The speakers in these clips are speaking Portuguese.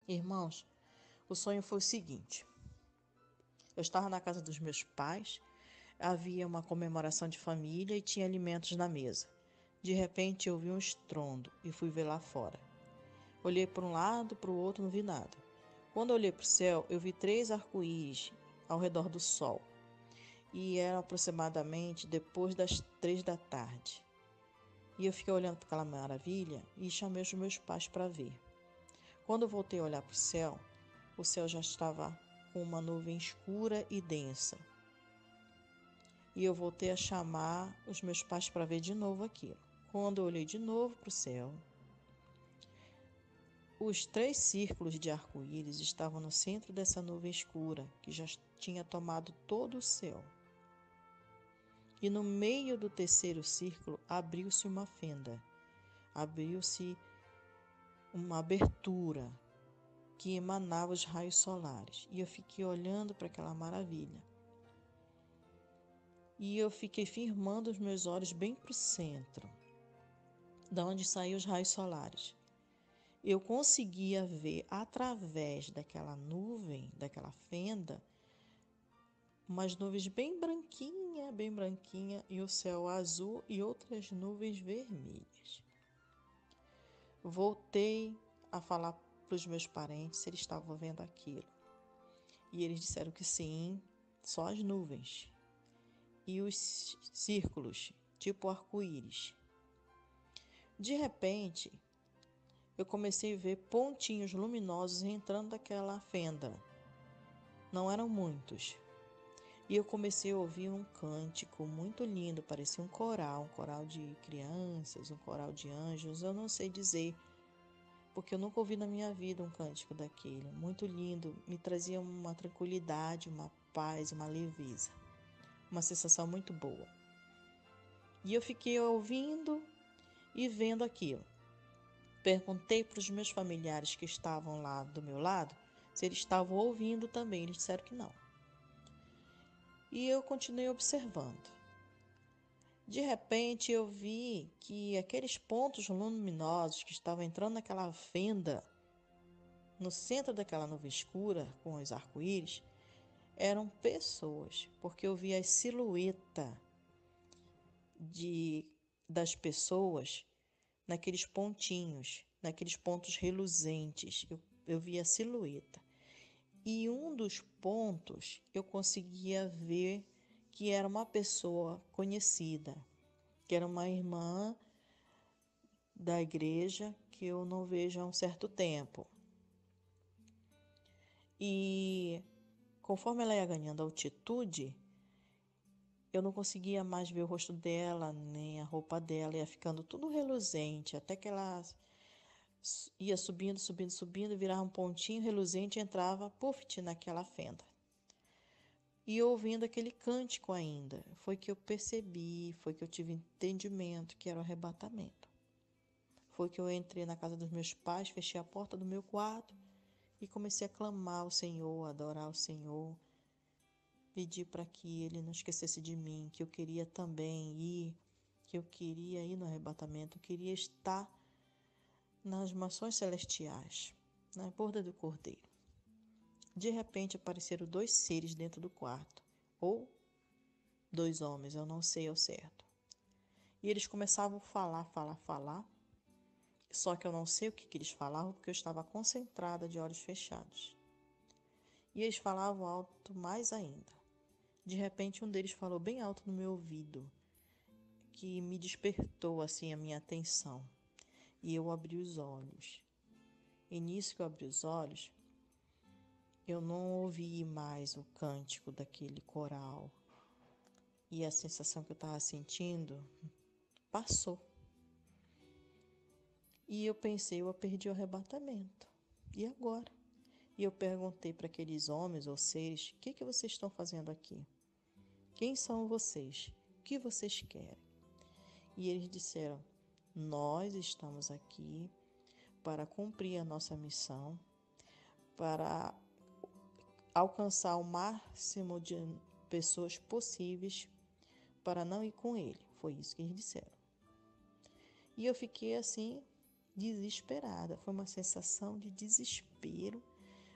Irmãos, o sonho foi o seguinte: eu estava na casa dos meus pais, havia uma comemoração de família e tinha alimentos na mesa. De repente eu vi um estrondo e fui ver lá fora. Olhei para um lado, para o outro, não vi nada. Quando eu olhei para o céu, eu vi 3 arco-íris ao redor do sol. E era aproximadamente depois das 3 da tarde. E eu fiquei olhando para aquela maravilha e chamei os meus pais para ver. Quando eu voltei a olhar para o céu já estava com uma nuvem escura e densa. E eu voltei a chamar os meus pais para ver de novo aquilo. Quando eu olhei de novo para o céu, os 3 círculos de arco-íris estavam no centro dessa nuvem escura que já tinha tomado todo o céu. E no meio do terceiro círculo abriu-se uma fenda, abriu-se uma abertura que emanava os raios solares. E eu fiquei olhando para aquela maravilha. E eu fiquei firmando os meus olhos bem para o centro, da onde saíam os raios solares. Eu conseguia ver através daquela nuvem, daquela fenda, umas nuvens bem branquinha, e o céu azul e outras nuvens vermelhas. Voltei a falar para os meus parentes se eles estavam vendo aquilo. E eles disseram que sim, só as nuvens. E os círculos, tipo arco-íris. De repente, eu comecei a ver pontinhos luminosos entrando daquela fenda. Não eram muitos. E eu comecei a ouvir um cântico muito lindo, parecia um coral de crianças, um coral de anjos, eu não sei dizer, porque eu nunca ouvi na minha vida um cântico daquele. Muito lindo, me trazia uma tranquilidade, uma paz, uma leveza, uma sensação muito boa. E eu fiquei ouvindo e vendo aquilo. Perguntei para os meus familiares que estavam lá do meu lado se eles estavam ouvindo também. Eles disseram que não. E eu continuei observando. De repente eu vi que aqueles pontos luminosos que estavam entrando naquela fenda, no centro daquela nuvem escura com os arco-íris, eram pessoas, porque eu vi a silhueta das pessoas naqueles pontinhos, naqueles pontos reluzentes. Eu vi a silhueta. E um dos pontos eu conseguia ver que era uma pessoa conhecida, que era uma irmã da igreja que eu não vejo há um certo tempo. E conforme ela ia ganhando altitude, eu não conseguia mais ver o rosto dela, nem a roupa dela, ia ficando tudo reluzente, até que ela ia subindo, virava um pontinho reluzente e entrava, puff, naquela fenda. E ouvindo aquele cântico ainda, foi que eu percebi, foi que eu tive entendimento que era o arrebatamento. Foi que eu entrei na casa dos meus pais, fechei a porta do meu quarto e comecei a clamar ao Senhor, a adorar o Senhor, pedir para que Ele não esquecesse de mim, que eu queria também ir, que eu queria ir no arrebatamento, eu queria estar nas mansões celestiais, na borda do Cordeiro. De repente apareceram 2 seres dentro do quarto, ou 2 homens, eu não sei ao certo. E eles começavam a falar, só que eu não sei o que eles falavam porque eu estava concentrada de olhos fechados. E eles falavam alto mais ainda. De repente um deles falou bem alto no meu ouvido, que me despertou assim a minha atenção. E eu abri os olhos. E nisso que eu abri os olhos, eu não ouvi mais o cântico daquele coral. E a sensação que eu estava sentindo passou. E eu pensei, eu perdi o arrebatamento. E agora? E eu perguntei para aqueles homens ou seres, o que vocês estão fazendo aqui? Quem são vocês? O que vocês querem? E eles disseram, nós estamos aqui para cumprir a nossa missão, para alcançar o máximo de pessoas possíveis para não ir com ele. Foi isso que eles disseram. E eu fiquei assim, desesperada. Foi uma sensação de desespero,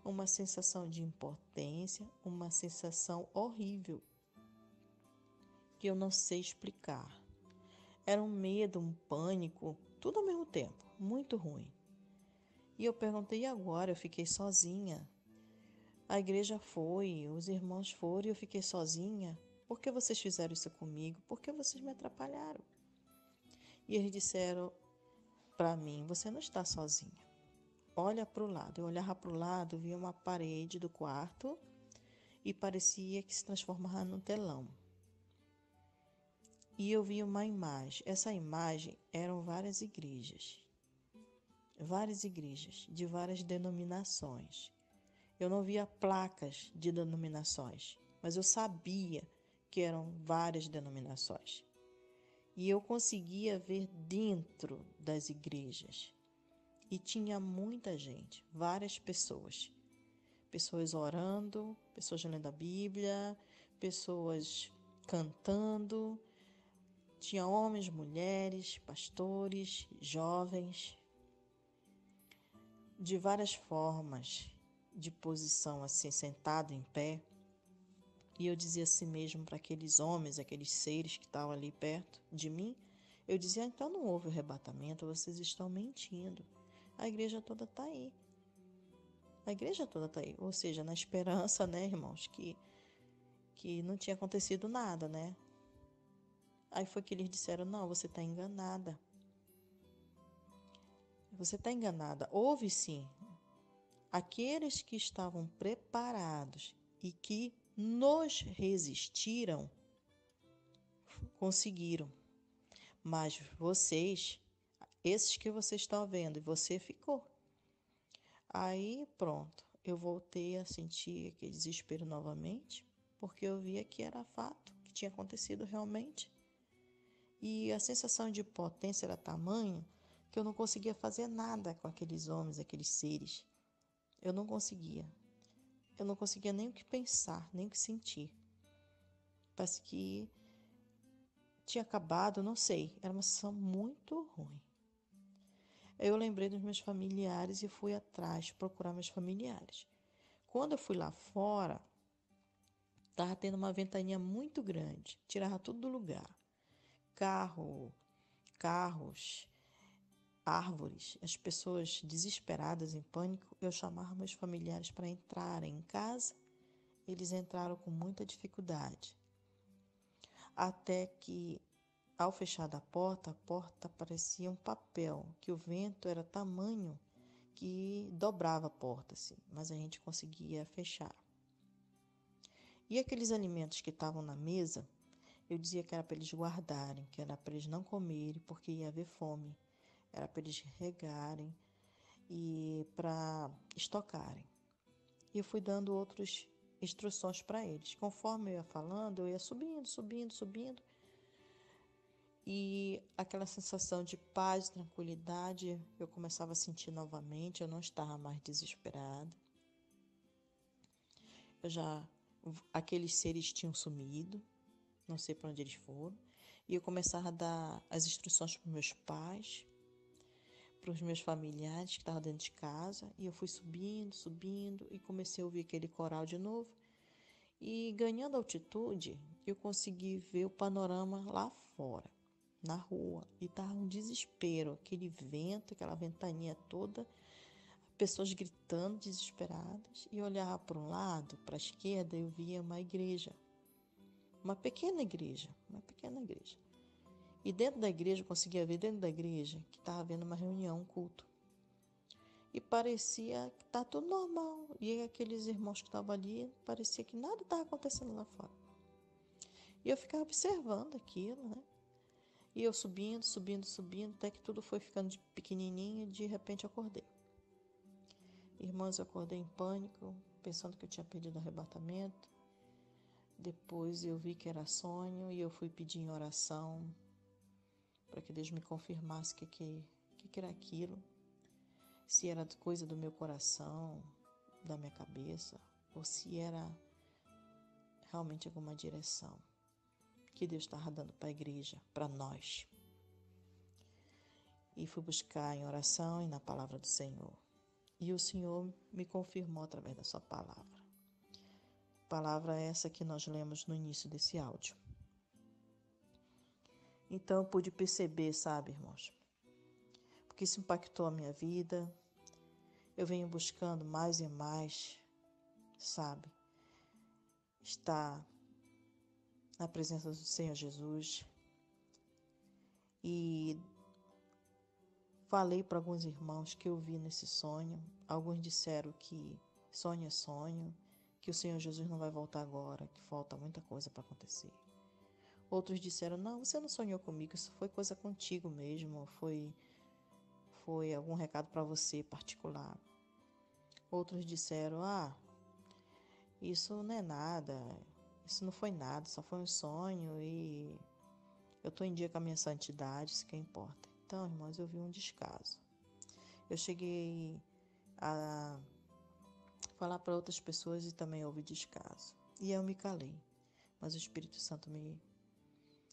uma sensação de impotência, uma sensação horrível que eu não sei explicar. Era um medo, um pânico, tudo ao mesmo tempo, muito ruim. E eu perguntei, e agora? Eu fiquei sozinha. A igreja foi, os irmãos foram e eu fiquei sozinha. Por que vocês fizeram isso comigo? Por que vocês me atrapalharam? E eles disseram para mim, você não está sozinha. Olha para o lado. Eu olhava para o lado, via uma parede do quarto e parecia que se transformava num telão. E eu vi uma imagem. Essa imagem eram várias igrejas de várias denominações. Eu não via placas de denominações, mas eu sabia que eram várias denominações. E eu conseguia ver dentro das igrejas. E tinha muita gente, várias pessoas. Pessoas orando, pessoas lendo a Bíblia, pessoas cantando. Tinha homens, mulheres, pastores, jovens, de várias formas, de posição assim, sentado em pé. E eu dizia assim mesmo para aqueles homens, aqueles seres que estavam ali perto de mim, eu dizia, então não houve arrebatamento, vocês estão mentindo. A igreja toda está aí. A igreja toda está aí. Ou seja, na esperança, né, irmãos, que não tinha acontecido nada, né? Aí foi que eles disseram, não, você está enganada. Você está enganada. Houve sim. Aqueles que estavam preparados e que nos resistiram, conseguiram. Mas vocês, esses que vocês estão vendo, e você ficou. Aí pronto, eu voltei a sentir aquele desespero novamente, porque eu via que era fato, que tinha acontecido realmente. E a sensação de potência era tamanha que eu não conseguia fazer nada com aqueles homens, aqueles seres. Eu não conseguia. Eu não conseguia nem o que pensar, nem o que sentir. Parece que tinha acabado, não sei. Era uma sensação muito ruim. Eu lembrei dos meus familiares e fui atrás procurar meus familiares. Quando eu fui lá fora, estava tendo uma ventania muito grande, tirava tudo do lugar. Carros, árvores, as pessoas desesperadas, em pânico. Eu chamava meus familiares para entrarem em casa. Eles entraram com muita dificuldade. Até que, ao fechar a porta parecia um papel, que o vento era tamanho que dobrava a porta, assim, mas a gente conseguia fechar. E aqueles alimentos que estavam na mesa, eu dizia que era para eles guardarem, que era para eles não comerem, porque ia haver fome. Era para eles regarem e para estocarem. E eu fui dando outras instruções para eles. Conforme eu ia falando, eu ia subindo. E aquela sensação de paz, tranquilidade, eu começava a sentir novamente. Eu não estava mais desesperada. Aqueles seres tinham sumido, não sei para onde eles foram. E eu começava a dar as instruções para os meus pais, para os meus familiares que estavam dentro de casa. E eu fui subindo e comecei a ouvir aquele coral de novo. E ganhando altitude, eu consegui ver o panorama lá fora, na rua. E estava um desespero, aquele vento, aquela ventania toda, pessoas gritando desesperadas. E eu olhava para um lado, para a esquerda, eu via uma igreja. Uma pequena igreja. E dentro da igreja, eu conseguia ver dentro da igreja que estava havendo uma reunião, um culto. E parecia que está tudo normal. E aqueles irmãos que estavam ali, parecia que nada estava acontecendo lá fora. E eu ficava observando aquilo, né? E eu subindo, até que tudo foi ficando de pequenininho e de repente eu acordei. Irmãos, eu acordei em pânico, pensando que eu tinha perdido o arrebatamento. Depois eu vi que era sonho e eu fui pedir em oração para que Deus me confirmasse que era aquilo. Se era coisa do meu coração, da minha cabeça, ou se era realmente alguma direção que Deus estava dando para a igreja, para nós. e fui buscar em oração e na palavra do Senhor. E o Senhor me confirmou através da sua palavra. Palavra essa que nós lemos no início desse áudio. Então eu pude perceber, sabe, irmãos, porque isso impactou a minha vida. Eu venho buscando mais e mais, sabe, estar na presença do Senhor Jesus. E falei para alguns irmãos que eu vi nesse sonho. Alguns disseram que sonho é sonho, que o Senhor Jesus não vai voltar agora, que falta muita coisa para acontecer. Outros disseram, não, você não sonhou comigo, isso foi coisa contigo mesmo, foi algum recado para você particular. Outros disseram, isso não é nada, isso não foi nada, só foi um sonho e eu estou em dia com a minha santidade, isso que importa. Então, irmãos, eu vi um descaso. Eu cheguei a falar para outras pessoas e também houve descaso. E eu me calei, mas o Espírito Santo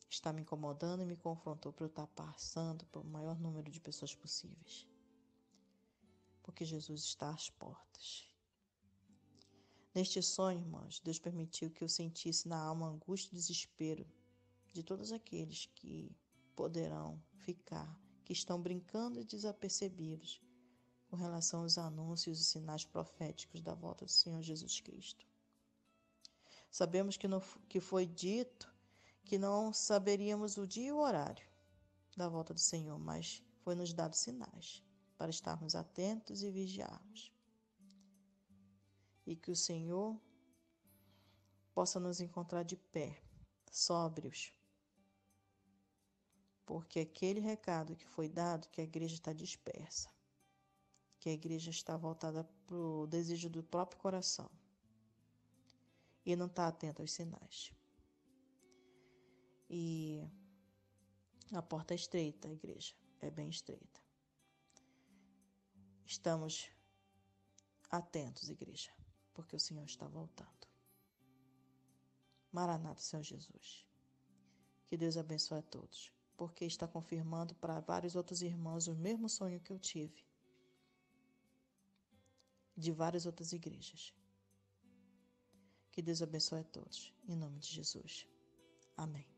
está me incomodando e me confrontou para eu estar passando para o maior número de pessoas possíveis. Porque Jesus está às portas. Neste sonho, irmãos, Deus permitiu que eu sentisse na alma angústia e desespero de todos aqueles que poderão ficar, que estão brincando desapercebidos com relação aos anúncios e sinais proféticos da volta do Senhor Jesus Cristo. Sabemos que foi dito que não saberíamos o dia e o horário da volta do Senhor, mas foi nos dado sinais para estarmos atentos e vigiarmos. E que o Senhor possa nos encontrar de pé, sóbrios, porque aquele recado que foi dado, que a igreja está dispersa, que a igreja está voltada para o desejo do próprio coração e não está atenta aos sinais. E a porta é estreita, a igreja é bem estreita. Estamos atentos, igreja, porque o Senhor está voltando. Maranata, Senhor Jesus. Que Deus abençoe a todos, porque está confirmando para vários outros irmãos o mesmo sonho que eu tive, de várias outras igrejas. Que Deus abençoe a todos, em nome de Jesus. Amém.